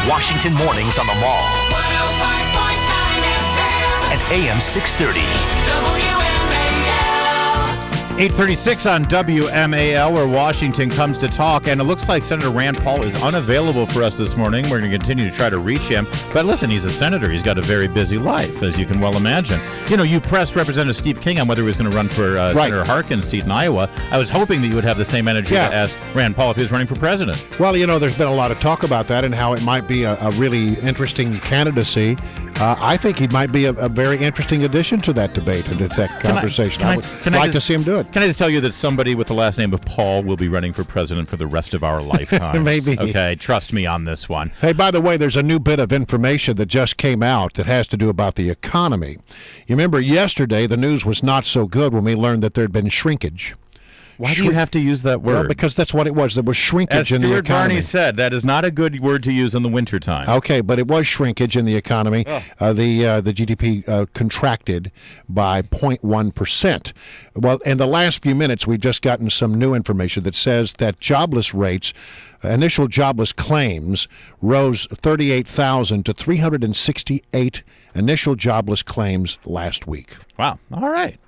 Washington mornings on the Mall. 105.9 FM. And AM 630. WMAL. 8:36 on WMAL, where Washington comes to talk, and it looks like Senator Rand Paul is unavailable for us this morning. We're going to continue to try to reach him. But listen, he's a senator. He's got a very busy life, as you can well imagine. You know, you pressed Representative Steve King on whether he was going to run for Senator Harkin's seat in Iowa. I was hoping that you would have the same energy to ask Rand Paul if he was running for president. Well, you know, there's been a lot of talk about that and how it might be a really interesting candidacy. I think he might be a very interesting addition to that debate and to that conversation. I would like to see him do it. Can I just tell you that somebody with the last name of Paul will be running for president for the rest of our lifetime? Maybe. Okay, trust me on this one. Hey, by the way, there's a new bit of information that just came out that has to do about the economy. You remember yesterday the news was not so good when we learned that there had been shrinkage. Why do you have to use that word? Well, because that's what it was. There was shrinkage in the economy. As Stuart Barney said, that is not a good word to use in the wintertime. Okay, but it was shrinkage in the economy. The GDP contracted by 0.1%. Well, in the last few minutes, we've just gotten some new information that says that jobless rates, initial jobless claims, rose 38,000 to 368 initial jobless claims last week. Wow. All right.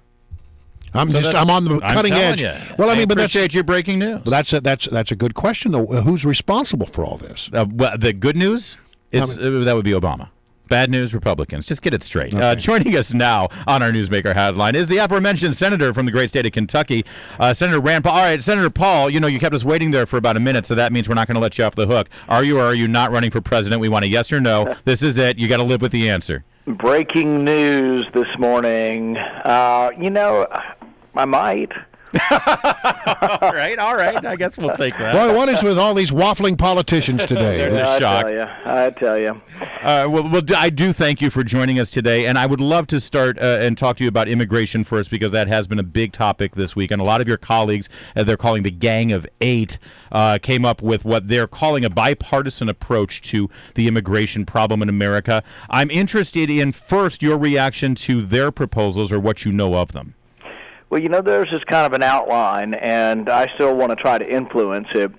I'm on the cutting edge. Well, I mean, but appreciate your breaking news. That's a good question, though. Who's responsible for all this? Well, the good news, that would be Obama. Bad news, Republicans. Just get it straight. Okay. Joining us now on our Newsmaker Hotline is the aforementioned senator from the great state of Kentucky, Senator Rand Paul. All right, Senator Paul, you know, you kept us waiting there for about a minute, so that means we're not going to let you off the hook. Are you or are you not running for president? We want a yes or no. This is it. You got to live with the answer. Breaking news this morning. I might. All right. I guess we'll take that. Boy, what is with all these waffling politicians today? There's a shock. I tell you. Well, I do thank you for joining us today, and I would love to start and talk to you about immigration first, because that has been a big topic this week, and a lot of your colleagues, they're calling the Gang of Eight, came up with what they're calling a bipartisan approach to the immigration problem in America. I'm interested in, first, your reaction to their proposals or what you know of them. Well, there's just kind of an outline, and I still want to try to influence it.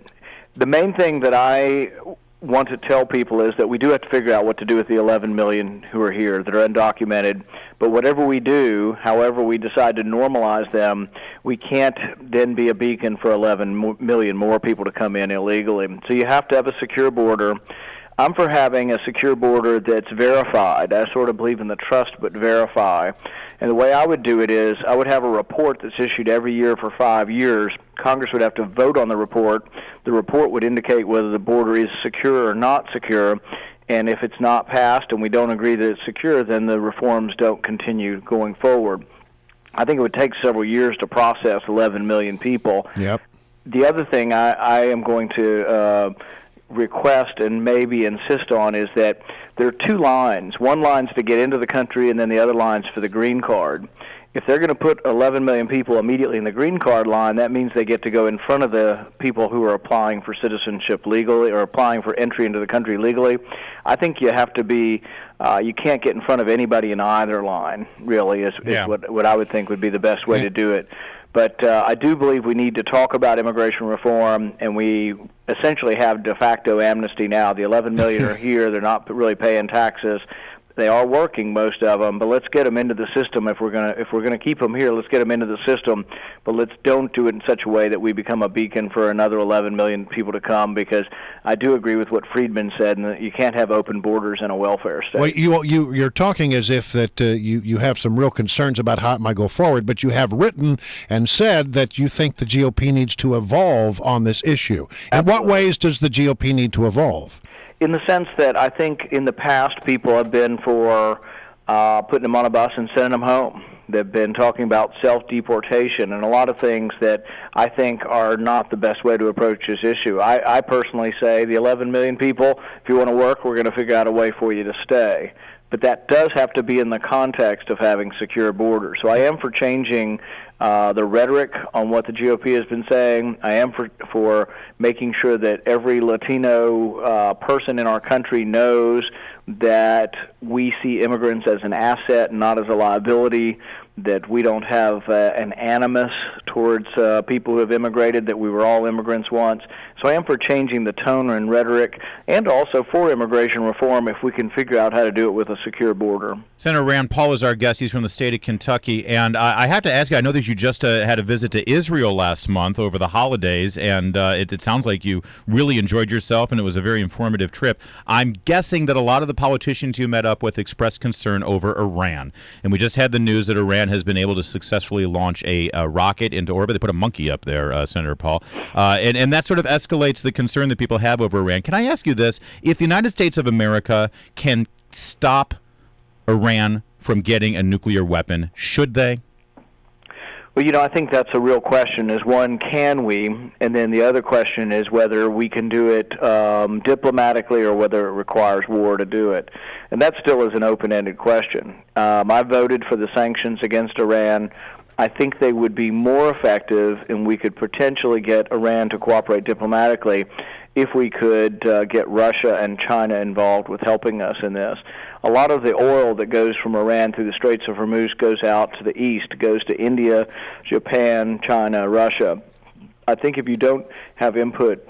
The main thing that I want to tell people is that we do have to figure out what to do with the 11 million who are here that are undocumented. But whatever we do, however we decide to normalize them, we can't then be a beacon for 11 million more people to come in illegally. So you have to have a secure border. I'm for having a secure border that's verified. I sort of believe in the trust but verify. And the way I would do it is I would have a report that's issued every year for 5 years. Congress would have to vote on the report. The report would indicate whether the border is secure or not secure. And if it's not passed and we don't agree that it's secure, then the reforms don't continue going forward. I think it would take several years to process 11 million people. Yep. The other thing I am going to request and maybe insist on is that there are two lines. One line's to get into the country, and then the other line's for the green card. If they're going to put 11 million people immediately in the green card line, that means they get to go in front of the people who are applying for citizenship legally or applying for entry into the country legally. I think you have to be, you can't get in front of anybody in either line, really, is what I would think would be the best way to do it. But I do believe we need to talk about immigration reform, and we essentially have de facto amnesty now. The 11 million are here. They're not really paying taxes. They are working, most of them, but let's get them into the system. If we're gonna keep them here, let's get them into the system. But let's don't do it in such a way that we become a beacon for another 11 million people to come. Because I do agree with what Friedman said, and that you can't have open borders in a welfare state. Well, you're talking as if that you have some real concerns about how it might go forward, but you have written and said that you think the GOP needs to evolve on this issue. In what ways does the GOP need to evolve? In the sense that I think in the past people have been for putting them on a bus and sending them home. They've been talking about self-deportation and a lot of things that I think are not the best way to approach this issue. I personally say the 11 million people, if you want to work, we're going to figure out a way for you to stay. But that does have to be in the context of having secure borders. So I am for changing the rhetoric on what the GOP has been saying. I am for making sure that every Latino person in our country knows that we see immigrants as an asset, not as a liability, that we don't have an animus towards people who have immigrated, that we were all immigrants once. So I am for changing the tone and rhetoric, and also for immigration reform if we can figure out how to do it with a secure border. Senator Rand Paul is our guest. He's from the state of Kentucky. And I have to ask you, I know that you just had a visit to Israel last month over the holidays, and it sounds like you really enjoyed yourself, and it was a very informative trip. I'm guessing that a lot of the politicians you met up with expressed concern over Iran. And we just had the news that Iran has been able to successfully launch a rocket into orbit. They put a monkey up there, Senator Paul. And that sort of escalates the concern that people have over Iran. Can I ask you this? If the United States of America can stop Iran from getting a nuclear weapon, should they? Well, I think that's a real question, is one, can we? And then the other question is whether we can do it diplomatically or whether it requires war to do it. And that still is an open-ended question. I voted for the sanctions against Iran. I think they would be more effective, and we could potentially get Iran to cooperate diplomatically if we could get Russia and China involved with helping us in this. A lot of the oil that goes from Iran through the Straits of Hormuz goes out to the east, goes to India, Japan, China, Russia. I think if you don't have input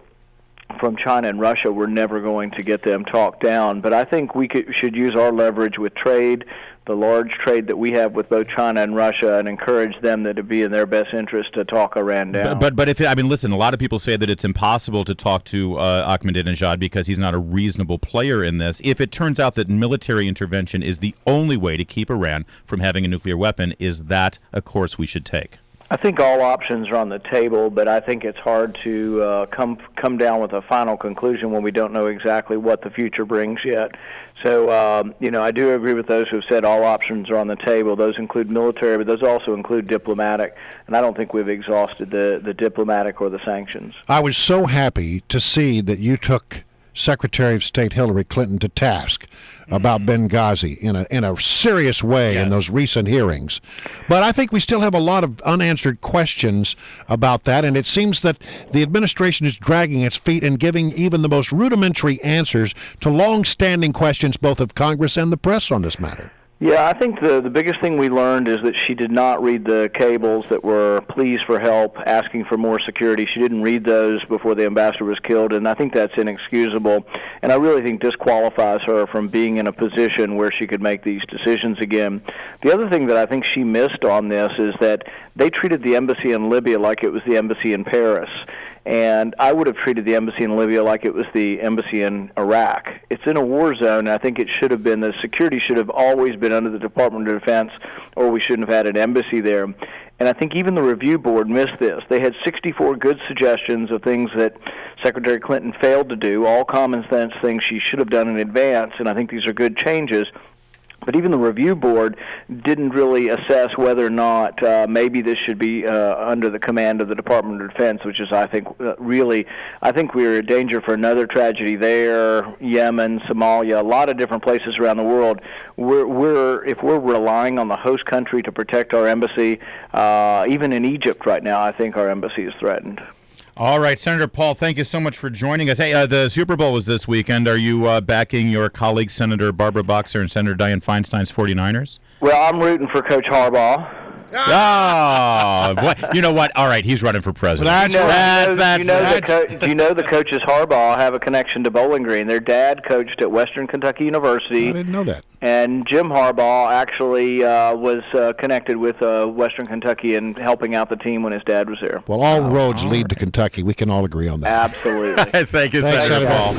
from China and Russia, we're never going to get them talked down. But I think we should use our leverage with trade, the large trade that we have with both China and Russia, and encourage them that it be in their best interest to talk Iran down. But if listen, a lot of people say that it's impossible to talk to Ahmadinejad because he's not a reasonable player in this. If it turns out that military intervention is the only way to keep Iran from having a nuclear weapon, is that a course we should take? I think all options are on the table, but I think it's hard to come down with a final conclusion when we don't know exactly what the future brings yet. So, I do agree with those who have said all options are on the table. Those include military, but those also include diplomatic, and I don't think we've exhausted the diplomatic or the sanctions. I was so happy to see that you took Secretary of State Hillary Clinton to task about Benghazi in a serious way in those recent hearings. But I think we still have a lot of unanswered questions about that, and it seems that the administration is dragging its feet and giving even the most rudimentary answers to long-standing questions both of Congress and the press on this matter. Yeah, I think the biggest thing we learned is that she did not read the cables that were pleas for help, asking for more security. She didn't read those before the ambassador was killed, and I think that's inexcusable. And I really think disqualifies her from being in a position where she could make these decisions again. The other thing that I think she missed on this is that they treated the embassy in Libya like it was the embassy in Paris. And I would have treated the embassy in Libya like it was the embassy in Iraq. It's in a war zone, and I think it should have been, the security should have always been under the Department of Defense, or we shouldn't have had an embassy there. And I think even the review board missed this. They had 64 good suggestions of things that Secretary Clinton failed to do, all common sense things she should have done in advance, and I think these are good changes. But even the review board didn't really assess whether or not maybe this should be under the command of the Department of Defense, which is, I think, I think we're in danger for another tragedy there, Yemen, Somalia, a lot of different places around the world. If we're relying on the host country to protect our embassy, even in Egypt right now, I think our embassy is threatened. All right, Senator Paul, thank you so much for joining us. Hey, the Super Bowl was this weekend. Are you backing your colleagues, Senator Barbara Boxer and Senator Dianne Feinstein's 49ers? Well, I'm rooting for Coach Harbaugh. You know what? All right, he's running for president. Do you know the coaches Harbaugh have a connection to Bowling Green? Their dad coached at Western Kentucky University. I didn't know that. And Jim Harbaugh actually was connected with Western Kentucky and helping out the team when his dad was there. Well, all roads lead to Kentucky. We can all agree on that. Absolutely. Thank you, Senator Paul.